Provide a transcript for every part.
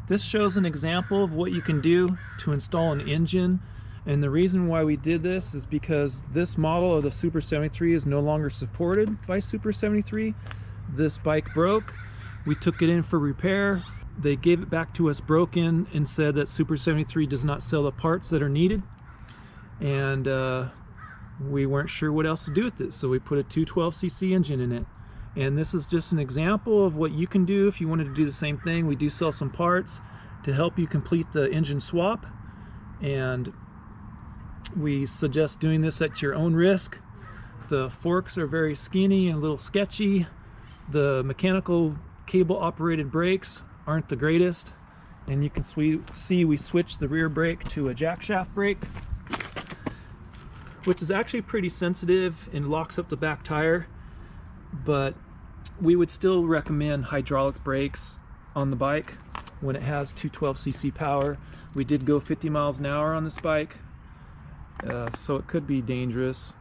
This shows an example of what you can do to install an engine, and the reason why we did this is because this model of the Super 73 is no longer supported by Super 73. This bike broke, we took it in for repair, they gave it back to us broken and said that Super 73 does not sell the parts that are needed, and we weren't sure what else to do with it, so we put a 212cc engine in it. And this is just an example of what you can do if you wanted to do the same thing. We do sell some parts to help you complete the engine swap, and we suggest doing this at your own risk. The forks are very skinny and a little sketchy. The mechanical cable operated brakes aren't the greatest, and you can see we switched the rear brake to a jack shaft brake, which is actually pretty sensitive and locks up the back tire, but we would still recommend hydraulic brakes on the bike when it has 212cc power. We did go 50 miles an hour on this bike, so it could be dangerous.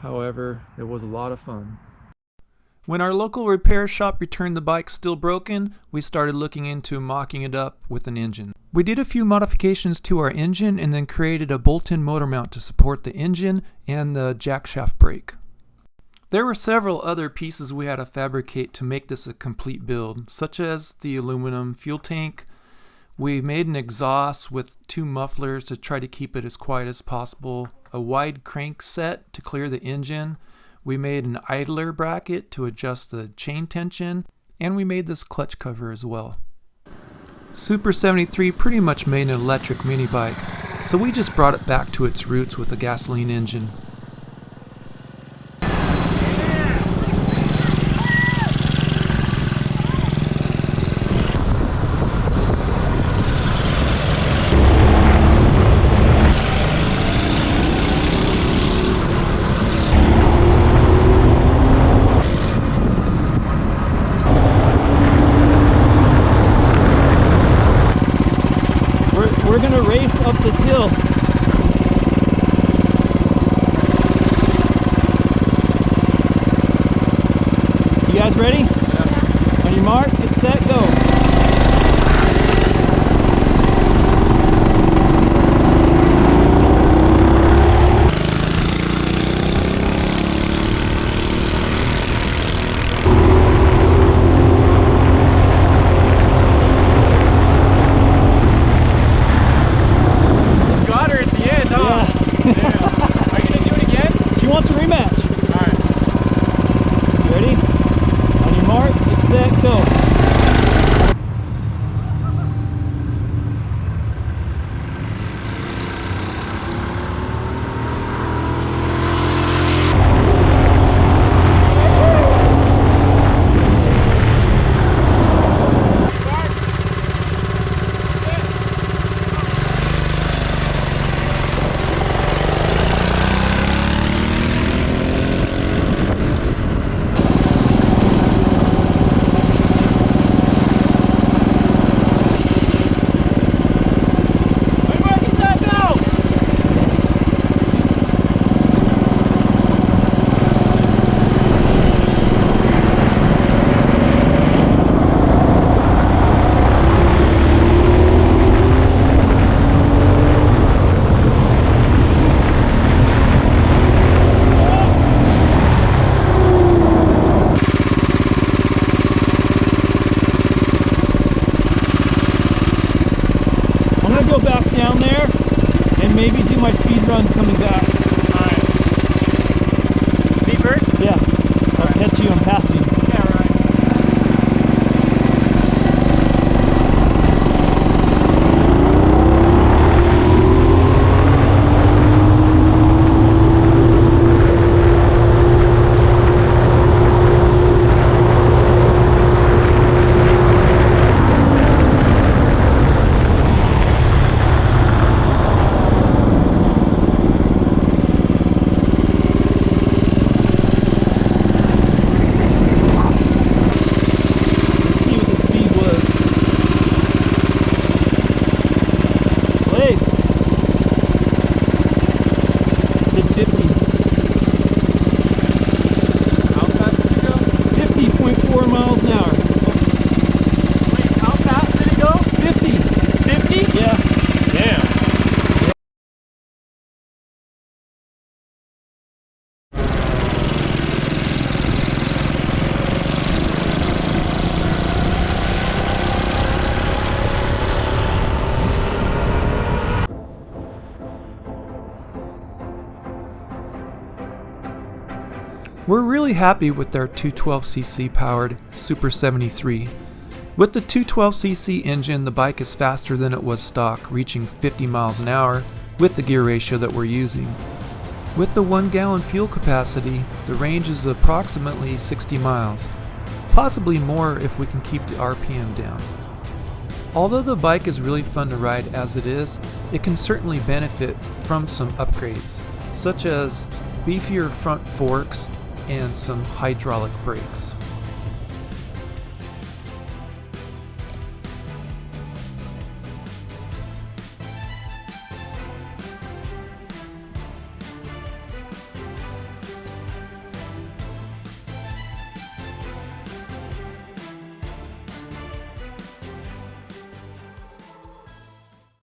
However, it was a lot of fun. When our local repair shop returned the bike still broken, we started looking into mocking it up with an engine. We did a few modifications to our engine and then created a bolt-in motor mount to support the engine and the jack shaft brake. There were several other pieces we had to fabricate to make this a complete build, such as the aluminum fuel tank. We made an exhaust with 2 mufflers to try to keep it as quiet as possible, a wide crank set to clear the engine. We made an idler bracket to adjust the chain tension, and we made this clutch cover as well. Super 73 pretty much made an electric mini bike, so we just brought it back to its roots with a gasoline engine. We're gonna race up this hill. You guys ready? Yeah. On your mark, get set, go. Wants a rematch. Alright. Ready? On your mark, get set, go. Go back down there and maybe do my speed run coming back. Alright. Me first? Yeah. I'll catch you and pass you. Yeah, right. We're really happy with our 212cc powered Super 73. With the 212cc engine, the bike is faster than it was stock, reaching 50 miles an hour with the gear ratio that we're using. With the 1 gallon fuel capacity, the range is approximately 60 miles, possibly more if we can keep the RPM down. Although the bike is really fun to ride as it is, it can certainly benefit from some upgrades, such as beefier front forks and some hydraulic brakes.